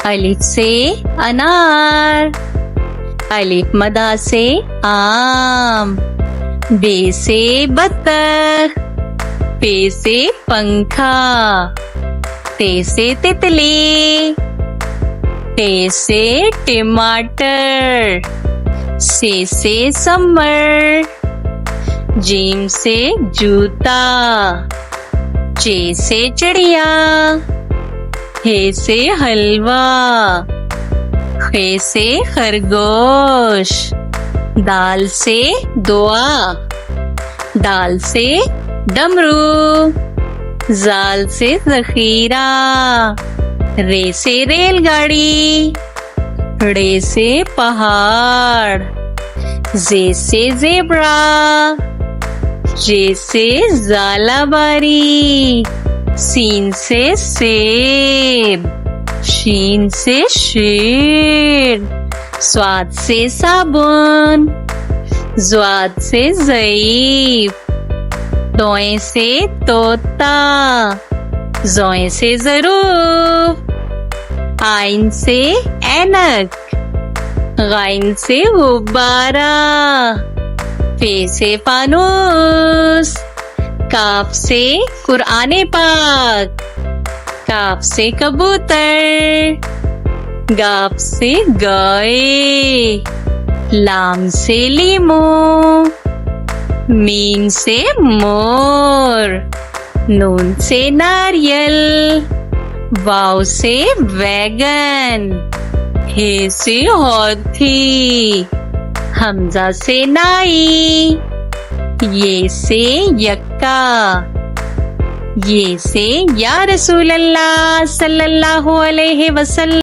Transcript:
अलिफ से अनार, अलिफ मदा से आम, बे से बत्तख, पे से पंखा, ते से तितली, टे से टमाटर, से समर, जीम से जूता, चे से चिड़िया, हे से हलवा, खे से खरगोश, दाल से दुआ, दाल से डमरू, जाल से जखीरा, रे से रेलगाड़ी, रे से पहाड़, जे से जेब्रा, जे से जालाबारी, सीन से सेब, शीन से शेर, स्वाद से साबुन, ज्वाद से ज़ईफ, तोए से तोता, जोए से ज़रूफ, आइन से ऐनक, गाइन से गुब्बारा, फे से फानूस, काफ से कुराने पाक, काफ से कबूतर, गाफ से गाय, लाम से लीमू, मीम से मोर, नून से नारियल, वाव से वैगन, हे से हाथी, हमजा से नाई, ये से यक्का, ये से या रसूल अल्लाह सल्लल्लाहु अलैहि वसल्लम।